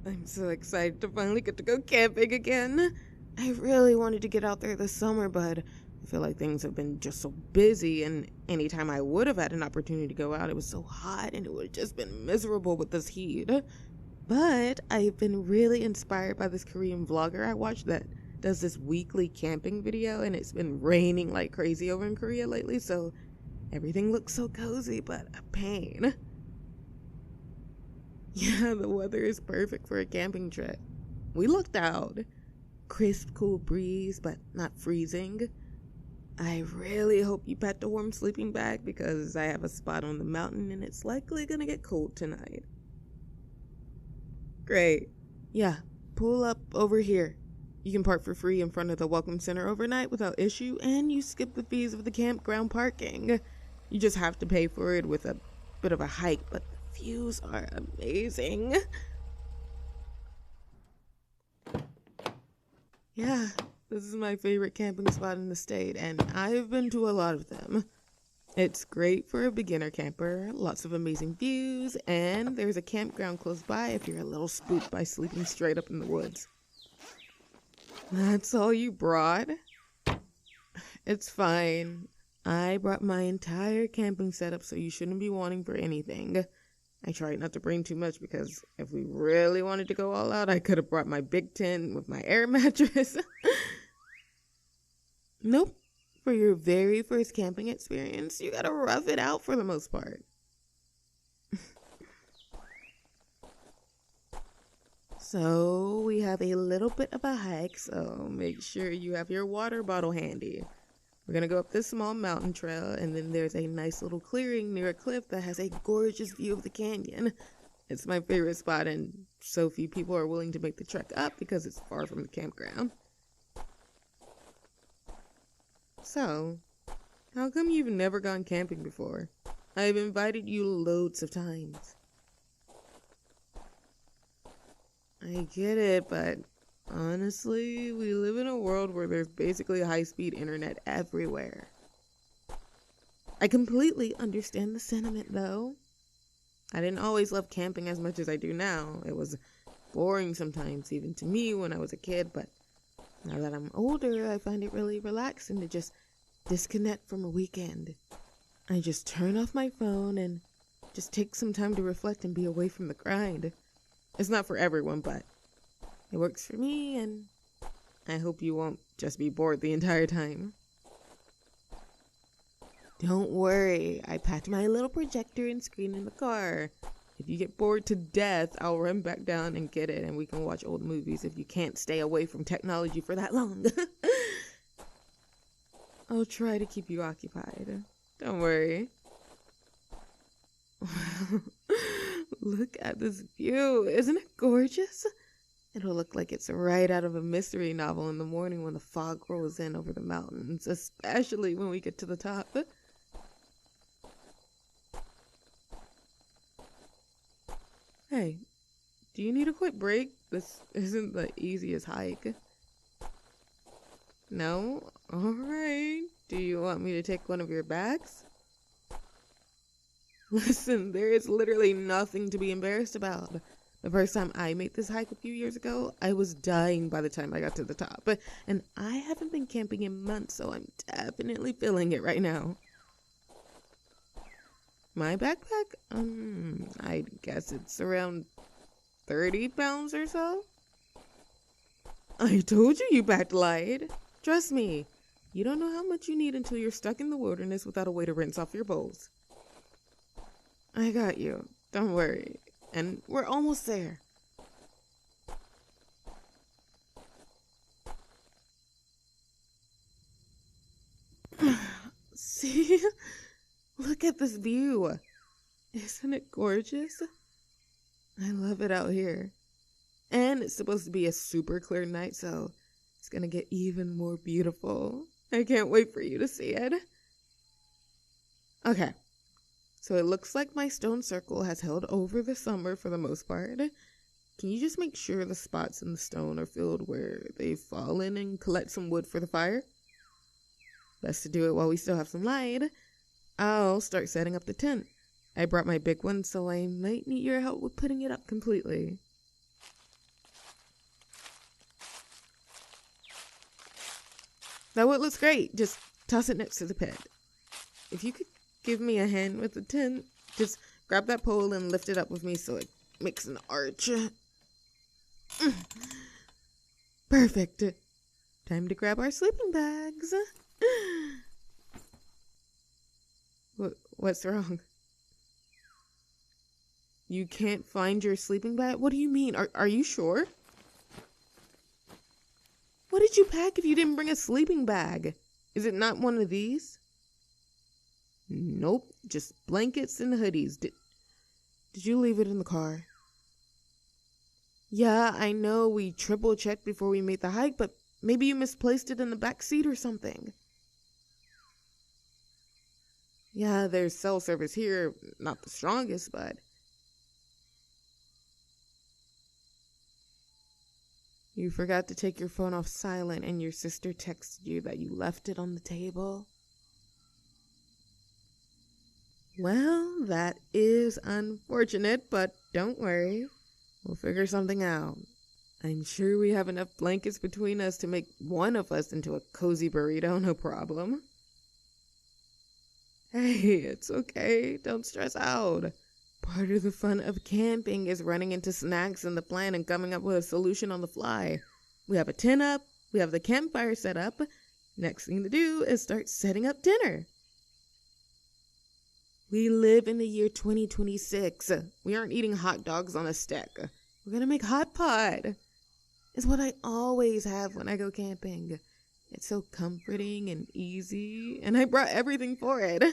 I'm so excited to finally get to go camping again. I really wanted to get out there this summer, but I feel like things have been just so busy, and anytime I would have had an opportunity to go out, it was so hot and it would have just been miserable with this heat. But I've been really inspired by this Korean vlogger I watched that does this weekly camping video, and it's been raining like crazy over in Korea lately, so everything looks so cozy, but a pain. Yeah, the weather is perfect for a camping trip. We looked out. Crisp, cool breeze, but not freezing. I really hope you packed a warm sleeping bag because I have a spot on the mountain and it's likely gonna get cold tonight. Great. Yeah, pull up over here. You can park for free in front of the Welcome Center overnight without issue, and you skip the fees of the campground parking. You just have to pay for it with a bit of a hike, but views are amazing. Yeah, this is my favorite camping spot in the state, and I've been to a lot of them. It's great for a beginner camper, lots of amazing views, and there's a campground close by if you're a little spooked by sleeping straight up in the woods. That's all you brought? It's fine. I brought my entire camping setup, so you shouldn't be wanting for anything. I tried not to bring too much because if we really wanted to go all out, I could have brought my big tent with my air mattress. Nope. For your very first camping experience, you gotta rough it out for the most part. So, we have a little bit of a hike, so make sure you have your water bottle handy. We're gonna go up this small mountain trail, and then there's a nice little clearing near a cliff that has a gorgeous view of the canyon. It's my favorite spot, and so few people are willing to make the trek up because it's far from the campground. So, how come you've never gone camping before? I've invited you loads of times. I get it, but honestly, we live in a world where there's basically high-speed internet everywhere. I completely understand the sentiment, though. I didn't always love camping as much as I do now. It was boring sometimes, even to me when I was a kid, but now that I'm older, I find it really relaxing to just disconnect from a weekend. I just turn off my phone and just take some time to reflect and be away from the grind. It's not for everyone, but it works for me, and I hope you won't just be bored the entire time. Don't worry, I packed my little projector and screen in the car. If you get bored to death, I'll run back down and get it, and we can watch old movies if you can't stay away from technology for that long. I'll try to keep you occupied. Don't worry. Look at this view. Isn't it gorgeous? It'll look like it's right out of a mystery novel in the morning when the fog rolls in over the mountains, especially when we get to the top. Hey, do you need a quick break? This isn't the easiest hike. No? Alright. Do you want me to take one of your bags? Listen, there is literally nothing to be embarrassed about. The first time I made this hike a few years ago, I was dying by the time I got to the top. And I haven't been camping in months, so I'm definitely feeling it right now. My backpack? I guess it's around 30 pounds or so. I told you packed light. Trust me, you don't know how much you need until you're stuck in the wilderness without a way to rinse off your bowls. I got you. Don't worry. And we're almost there. See? Look at this view. Isn't it gorgeous? I love it out here. And it's supposed to be a super clear night, so it's gonna get even more beautiful. I can't wait for you to see it. Okay. So it looks like my stone circle has held over the summer for the most part. Can you just make sure the spots in the stone are filled where they've fallen and collect some wood for the fire? Best to do it while we still have some light. I'll start setting up the tent. I brought my big one, so I might need your help with putting it up completely. That wood looks great. Just toss it next to the pit. If you could give me a hand with the tent, just grab that pole and lift it up with me so it makes an arch. Perfect. Time to grab our sleeping bags. What's wrong? You can't find your sleeping bag? What do you mean? Are you sure? What did you pack if you didn't bring a sleeping bag? Is it not one of these? Nope, just blankets and hoodies. Did you leave it in the car? Yeah, I know we triple checked before we made the hike, but maybe you misplaced it in the back seat or something. Yeah, there's cell service here. Not the strongest, but... You forgot to take your phone off silent and your sister texted you that you left it on the table. Well, that is unfortunate, but don't worry. We'll figure something out. I'm sure we have enough blankets between us to make one of us into a cozy burrito, no problem. Hey, it's okay. Don't stress out. Part of the fun of camping is running into snacks in the plan and coming up with a solution on the fly. We have a tent up. We have the campfire set up. Next thing to do is start setting up dinner. We live in the year 2026. We aren't eating hot dogs on a stick. We're going to make hot pot. It's what I always have when I go camping. It's so comforting and easy, and I brought everything for it.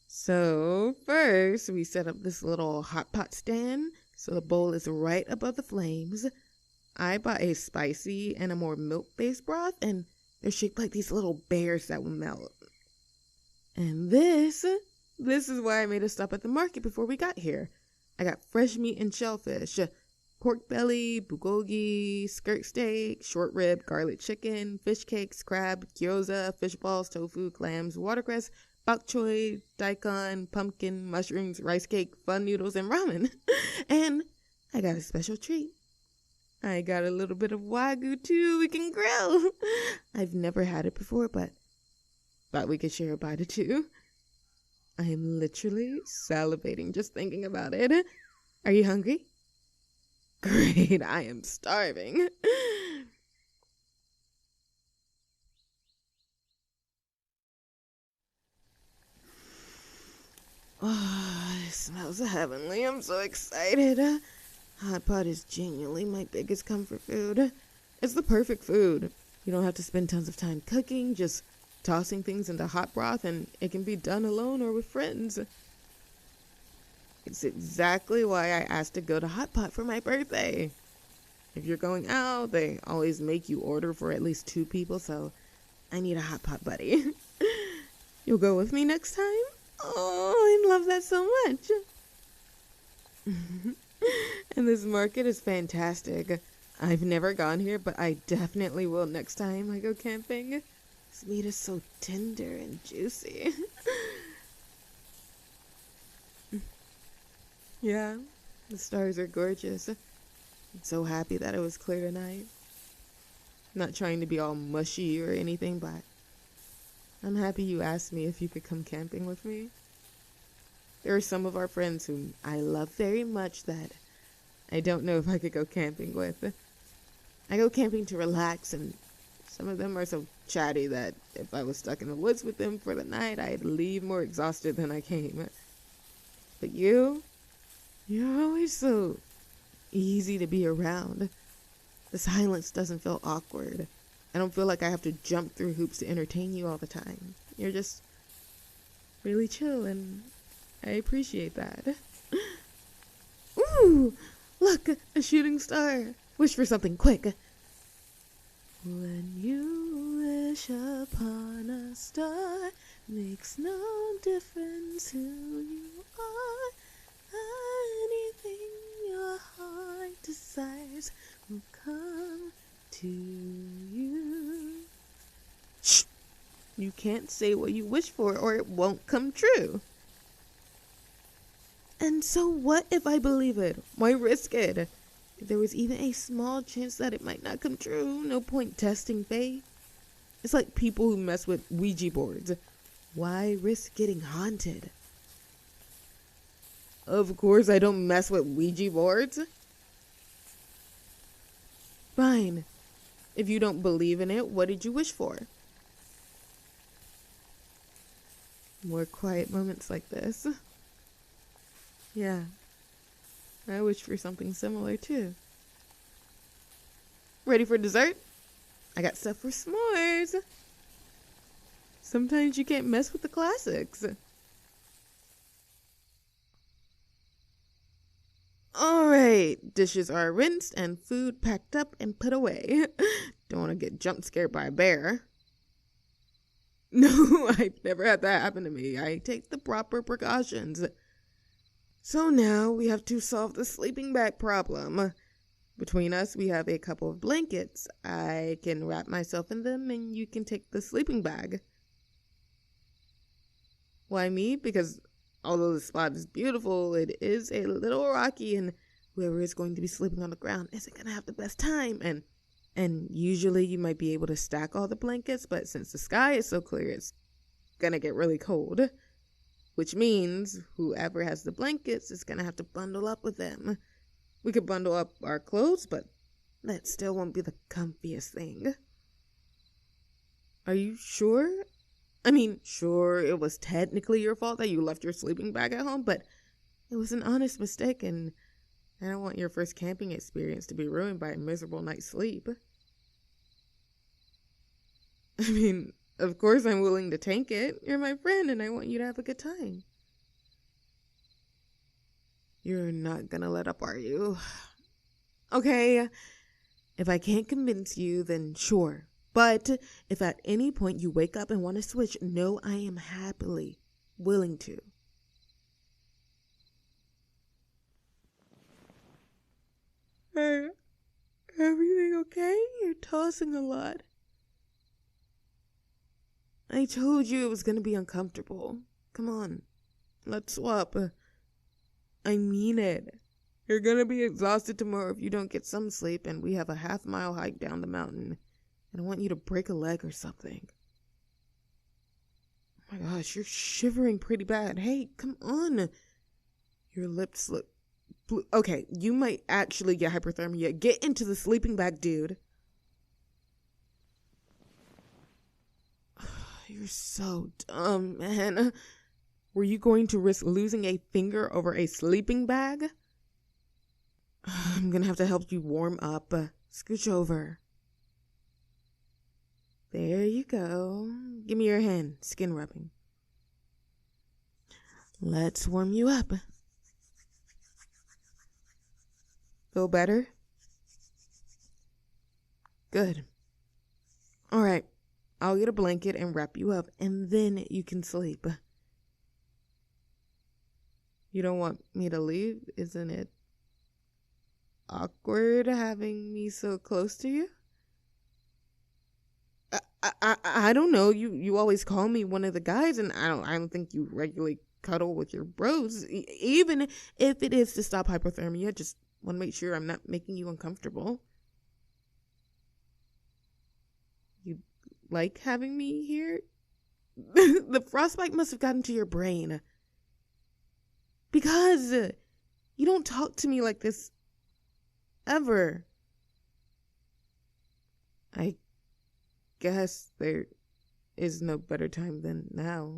So first, we set up this little hot pot stand so the bowl is right above the flames. I bought a spicy and a more milk-based broth, and they're shaped like these little bears that will melt. And this is why I made a stop at the market before we got here. I got fresh meat and shellfish, pork belly, bulgogi, skirt steak, short rib, garlic chicken, fish cakes, crab, gyoza, fish balls, tofu, clams, watercress, bok choy, daikon, pumpkin, mushrooms, rice cake, fun noodles, and ramen. And I got a special treat. I got a little bit of wagyu too we can grill. I've never had it before, but thought we could share a bite or two. I am literally salivating just thinking about it. Are you hungry? Great, I am starving. Oh, it smells heavenly. I'm so excited. Hot pot is genuinely my biggest comfort food. It's the perfect food. You don't have to spend tons of time cooking, just tossing things into hot broth, and it can be done alone or with friends. It's exactly why I asked to go to Hot Pot for my birthday. If you're going out, they always make you order for at least 2 people, so I need a Hot Pot buddy. You'll go with me next time? Oh, I love that so much. And this market is fantastic. I've never gone here, but I definitely will next time I go camping. This meat is so tender and juicy. Yeah, the stars are gorgeous. I'm so happy that it was clear tonight. Not trying to be all mushy or anything, but I'm happy you asked me if you could come camping with me. There are some of our friends whom I love very much that I don't know if I could go camping with. I go camping to relax, and some of them are so chatty that if I was stuck in the woods with them for the night, I'd leave more exhausted than I came. But you're always so easy to be around. The silence doesn't feel awkward. I don't feel like I have to jump through hoops to entertain you all the time. You're just really chill, and I appreciate that. Ooh, look, a shooting star. Wish for something quick. When you wish upon a star, makes no difference who you are. Anything your heart desires will come to you. Shh! You can't say what you wish for or it won't come true. And so what if I believe it? Why risk it? If there was even a small chance that it might not come true, no point testing faith. It's like people who mess with Ouija boards. Why risk getting haunted? Of course I don't mess with Ouija boards. Fine. If you don't believe in it, what did you wish for? More quiet moments like this. Yeah. I wish for something similar too. Ready for dessert? I got stuff for s'mores. Sometimes you can't mess with the classics. Alright, dishes are rinsed and food packed up and put away. Don't want to get jump scared by a bear. No, I've never had that happen to me. I take the proper precautions. So now we have to solve the sleeping bag problem. Between us, we have a couple of blankets. I can wrap myself in them and you can take the sleeping bag. Why me? Because although the spot is beautiful, it is a little rocky and whoever is going to be sleeping on the ground isn't going to have the best time. And usually you might be able to stack all the blankets, but since the sky is so clear, it's going to get really cold. Which means whoever has the blankets is going to have to bundle up with them. We could bundle up our clothes, but that still won't be the comfiest thing. Are you sure? I mean, sure, it was technically your fault that you left your sleeping bag at home, but it was an honest mistake, and I don't want your first camping experience to be ruined by a miserable night's sleep. I mean, of course I'm willing to tank it. You're my friend, and I want you to have a good time. You're not gonna let up, are you? Okay, if I can't convince you, then sure. But if at any point you wake up and want to switch, know I am happily willing to. Hey, everything okay? You're tossing a lot. I told you it was going to be uncomfortable. Come on, let's swap. I mean it. You're going to be exhausted tomorrow if you don't get some sleep, and we have a half-mile hike down the mountain. And I want you to break a leg or something. Oh my gosh, you're shivering pretty bad. Hey, come on. Your lips look blue. Okay, you might actually get hypothermia. Get into the sleeping bag, dude. You're so dumb, man. Were you going to risk losing a finger over a sleeping bag? I'm gonna have to help you warm up. Scooch over. There you go. Give me your hand. Skin rubbing. Let's warm you up. Feel better? Good. Alright. I'll get a blanket and wrap you up, and then you can sleep. You don't want me to leave? Isn't it awkward having me so close to you? I don't know. You always call me one of the guys, and I don't think you regularly cuddle with your bros. Even if it is to stop hypothermia, just want to make sure I'm not making you uncomfortable. You like having me here? The frostbite must have gotten to your brain. Because you don't talk to me like this ever. I guess there is no better time than now,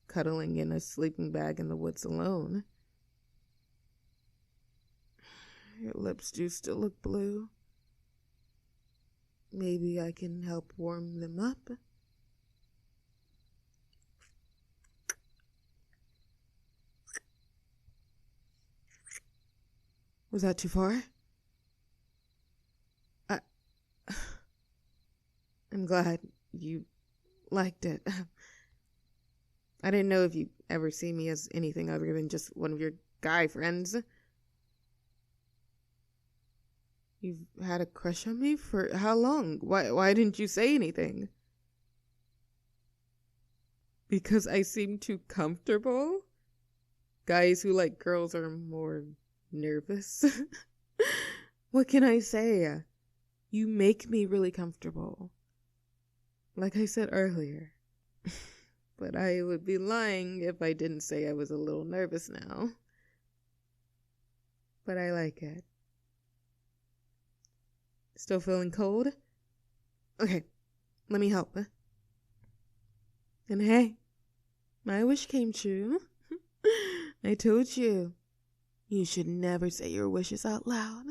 cuddling in a sleeping bag in the woods alone. Your lips do still look blue. Maybe I can help warm them up. Was that too far? I'm glad you liked it. I didn't know if you'd ever see me as anything other than just one of your guy friends. You've had a crush on me for how long? Why didn't you say anything? Because I seem too comfortable? Guys who like girls are more nervous. What can I say? You make me really comfortable. like I said earlier. But I would be lying if I didn't say I was a little nervous now. But I like it. Still feeling cold? Okay, let me help. And hey, my wish came true. I told you, you should never say your wishes out loud.